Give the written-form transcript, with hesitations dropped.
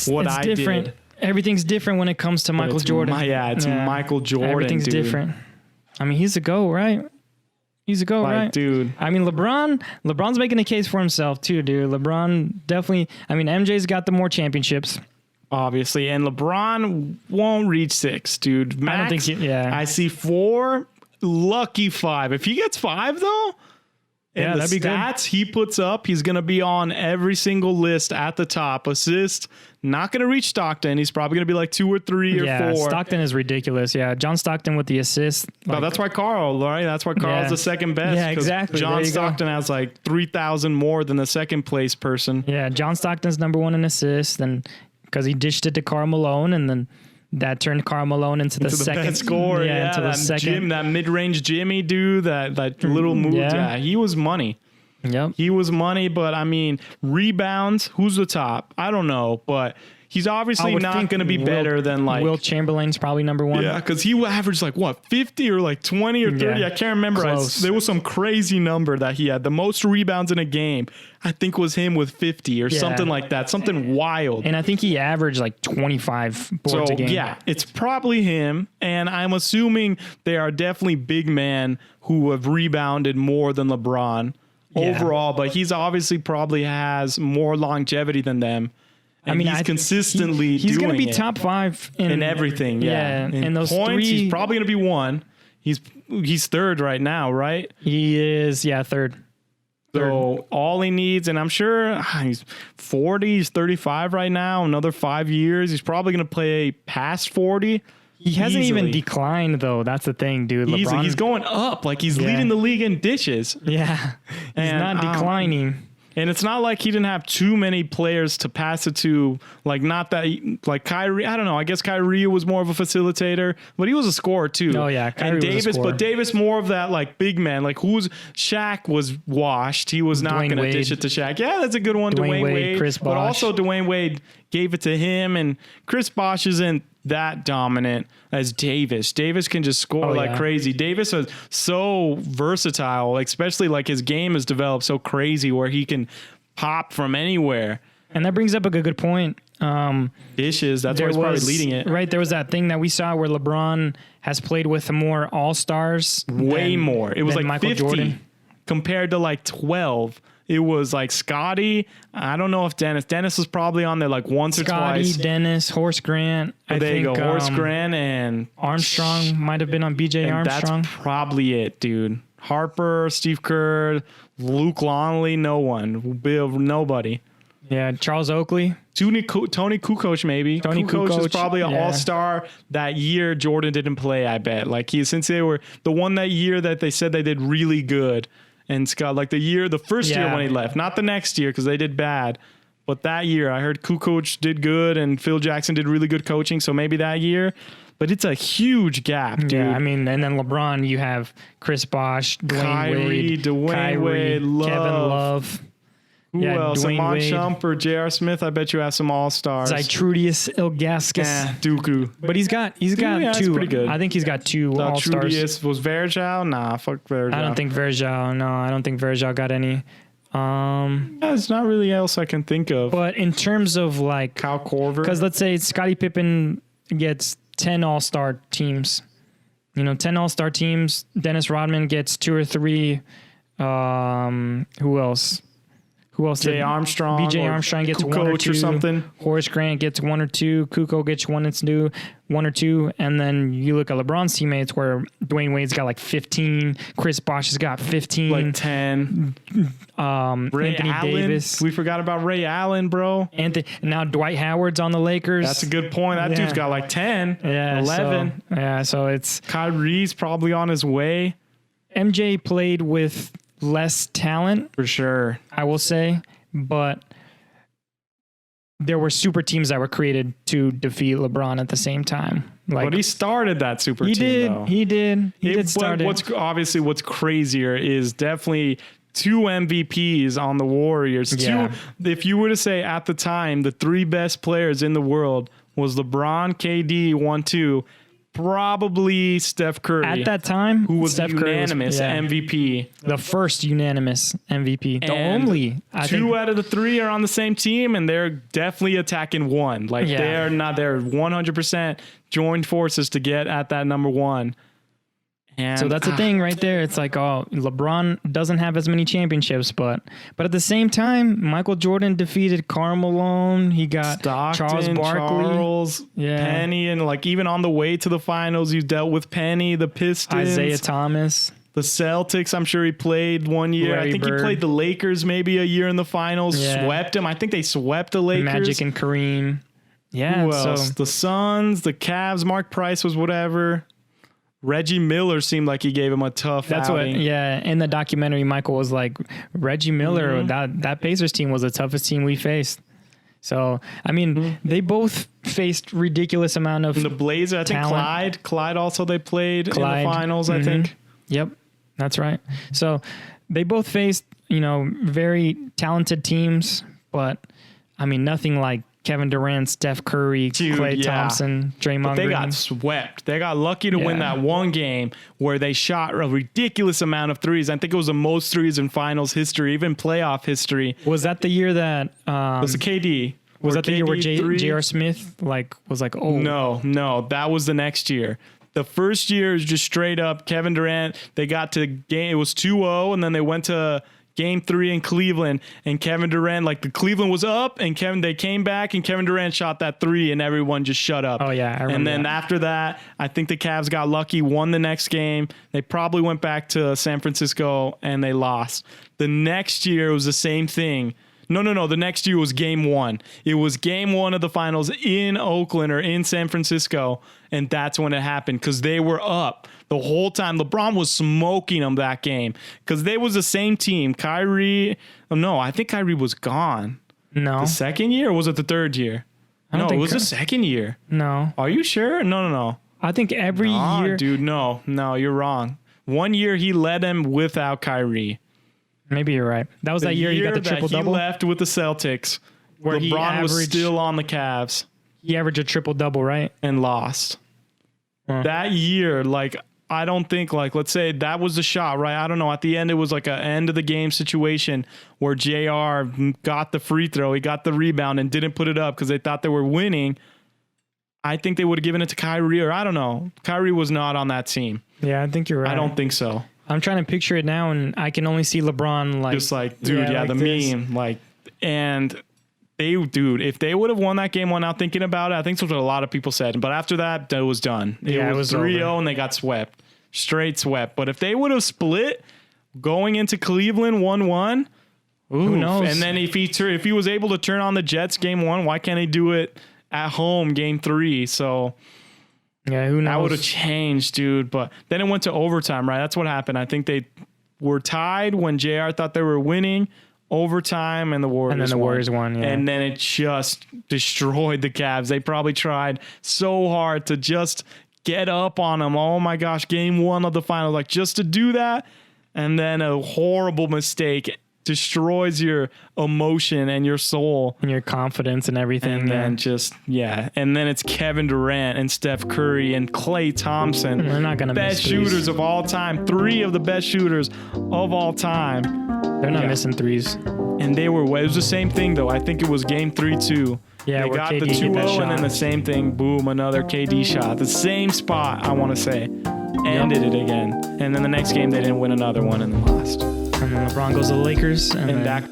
what it's I different. did. Everything's different when it comes to Michael Jordan. It's Michael Jordan. Everything's dude. different. I mean, he's a GOAT, right? He's a GOAT, right? Dude. I mean, LeBron's making a case for himself too, dude. LeBron definitely. I mean, MJ's got the more championships. Obviously, and LeBron won't reach 6, dude. Max, I don't think I see 4, lucky 5. If he gets 5, though, and the that'd be stats he puts up, he's going to be on every single list at the top. Assist, not going to reach Stockton. He's probably going to be like 2 or 3 or 4. Stockton is ridiculous. Yeah, John Stockton with the assist. Well, that's why Carl, right? That's why Carl's the second best. Yeah, exactly. John Stockton has like 3,000 more than the second place person. Yeah, John Stockton's number 1 in assists, and because he dished it to Karl Malone, and then that turned Karl Malone into the second best scorer. Yeah, into the second. That mid-range Jimmy dude, that little move. Yeah, he was money. Yep. He was money, but I mean, rebounds, who's the top? I don't know, but he's obviously not going to be better than like Wilt Chamberlain's probably number 1. Yeah, because he averaged like what, 50 or like 20 or 30? I can't remember. There was some crazy number that he had. The most rebounds in a game, I think, was him with 50 or something like that. Something wild. And I think he averaged like 25 boards a game. Yeah, it's probably him. And I'm assuming they are definitely big men who have rebounded more than LeBron overall, but he's obviously probably has more longevity than them. And I mean, he's consistently he's going to be top 5 in everything. Yeah. In those points, 3, he's probably going to be 1. He's third right now, right? He is, third. So all he needs, and I'm sure he's 40, he's 35 right now, another 5 years. He's probably going to play past 40. He hasn't even declined, though. That's the thing, dude. LeBron, he's going up. Like, he's leading the league in dishes. Yeah. He's not declining. And it's not like he didn't have too many players to pass it to, like not that, like Kyrie. I don't know. I guess Kyrie was more of a facilitator, but he was a scorer too. Oh yeah, Kyrie and Davis, but Davis more of that like big man. Like Shaq was washed. He was not going to dish it to Shaq. Yeah, that's a good one. Dwayne Wade, Chris Bosh. But also Dwayne Wade gave it to him, and Chris Bosh isn't that dominant as Davis. Davis can just score crazy. Davis is so versatile, especially like his game has developed so crazy where he can pop from anywhere. And that brings up a good point. Dishes, that's why he's probably leading it. Right, there was that thing that we saw where LeBron has played with more all-stars. Way more. It was like Michael 50 Jordan compared to like 12. It was like Scotty. I don't know if Dennis was probably on there like once or twice. Scotty, Dennis, Horace Grant. There you go. Horace Grant and Armstrong might have been on BJ Armstrong. That's probably it, dude. Harper, Steve Kerr, Luke Longley, no one. Bill, nobody. Yeah, Charles Oakley. Tony Kukoc, maybe. Tony Kukoc was probably an all-star that year Jordan didn't play, I bet. Like since they were the one that year that they said they did really good. And Scott, like the first year when he left, not the next year because they did bad, but that year I heard Kukoc did good and Phil Jackson did really good coaching. So maybe that year, but it's a huge gap, dude. Yeah, I mean, and then LeBron, you have Chris Bosh, Dwayne Wade, Kevin Love. Who else? Amon Shumpert, J.R. Smith. I bet you have some all-stars. Zytrudis Ilgauskas. Dooku. But he's got two. Pretty good. I think he's got 2 all-stars. Was Verjao? Nah, fuck Verjao. I don't think Verjao got any. There's not really else I can think of. But in terms of like Kyle Korver, because let's say Scottie Pippen gets 10 all-star teams. 10 all-star teams. Dennis Rodman gets 2 or 3. Who else? BJ Armstrong gets Kukoc 1 or 2 or something. Horace Grant gets 1 or 2. Kukoc gets 1 or 2. And then you look at LeBron's teammates where Dwayne Wade's got like 15. Chris Bosh has got 15. Like 10. Ray Anthony Allen. Davis. We forgot about Ray Allen, bro. Now Dwight Howard's on the Lakers. That's a good point. That dude's got like 10, 11. So it's... Kyrie's probably on his way. MJ played with less talent, for sure, I will say, but there were super teams that were created to defeat LeBron at the same time. But he started that super team, though. He did start it. What's crazier is definitely 2 MVPs on the Warriors. Yeah. If you were to say at the time the 3 best players in the world was LeBron, KD, 1, 2, probably Steph Curry. At that time, who was Steph the Curry unanimous MVP. the first unanimous MVP. The And only. I two think, out of the three are on the same team, and they're definitely attacking one. Like Yeah. they're 100% joined forces to get at that number one. And so that's the thing right there. It's like, oh, LeBron doesn't have as many championships, but at the same time, Michael Jordan defeated Karl Malone. He got Stockton, Charles Barkley, Charles, Penny, and like even on the way to the finals, you dealt with Penny, the Pistons, Isaiah Thomas. the Celtics. I'm sure he played one year. Larry I think Bird. he played the Lakers maybe a year in the finals. Yeah. Swept them. I think they swept the Lakers. Magic and Kareem. Yeah. Who So else? The Suns, the Cavs. Mark Price was whatever. Reggie Miller seemed like he gave him a tough that's outing. what. Yeah. In the documentary, Michael was like, Reggie Miller. That Pacers team was the toughest team we faced. So I mean, they both faced ridiculous amount of And the Blazers, I think talent. Clyde also they played Clyde. in the finals, I think. Yep, that's right. So they both faced, very talented teams, but I mean, nothing like Kevin Durant, Steph Curry, Dude, Klay yeah. Thompson, Draymond They Green. got swept. They got lucky to win Yeah. that one game where they shot a ridiculous amount of threes. I think it was the most threes in finals history, even playoff history. Was that the year that It was a KD. was that the year where KD three? J.R. Smith was like, oh No, that was the next year. The first year is just straight up Kevin Durant. They got to game. It was 2-0, and then they went to Game 3 in Cleveland, and Kevin Durant, like the Cleveland was up, and they came back, and Kevin Durant shot that three, and everyone just shut up. Oh, yeah, I remember And then that. after that, I think the Cavs got lucky, won the next game. They probably went back to San Francisco, and they lost. The next year was the same thing. No. The next year was game 1. It was game 1 of the finals in Oakland or in San Francisco. And that's when it happened because they were up the whole time. LeBron was smoking them that game because they was the same team. I think Kyrie was gone. no, The second year or was it the third year? don't No, it think was the second year. no. Are you sure? No. I think every Ah, year, dude, no, you're wrong. One year he led them without Kyrie. maybe you're right. That was that year he got the triple He double. left with the Celtics, Where he LeBron was averaged- still on the Cavs He averaged a triple double, right? and lost. Huh. That year, I don't think, let's say that was the shot, right? I don't know. At the end, it was like an end of the game situation where JR got the free throw. He got the rebound and didn't put it up because they thought they were winning. I think they would have given it to Kyrie, or I don't know. Kyrie was not on that team. Yeah, I think you're right. I don't think so. I'm trying to picture it now, and I can only see LeBron Just dude, like the this. meme, and if they would have won that game 1 out thinking about it, I think that's what a lot of people said. But after that, it was done. Yeah, it was 3-0 and they got swept, straight swept. But if they would have split going into Cleveland 1-1, Who knows? And then if he was able to turn on the Jets game 1, why can't he do it at home game 3? So Yeah, who knows? that would have changed, dude. But then it went to overtime, right? That's what happened. I think they were tied when JR thought they were winning. Overtime, and the Warriors won, yeah. And then it just destroyed the Cavs. They probably tried so hard to just get up on them. Oh my gosh, game 1 of the final, just to do that, and then a horrible mistake destroys your emotion and your soul. and your confidence and everything. And then and then it's Kevin Durant and Steph Curry and Klay Thompson. They're not gonna best miss threes. shooters of all time. 3 of the best shooters of all time. They're not Yeah. missing threes. And it was the same thing though. I think it was game 3 too. Yeah, they where got KD the hit that 2-0 and then shot. the same thing. Boom, another KD shot. The same spot, I want to say. Ended it again. And then the next game they didn't win another one and then lost. And then LeBron goes to the Lakers, and And then back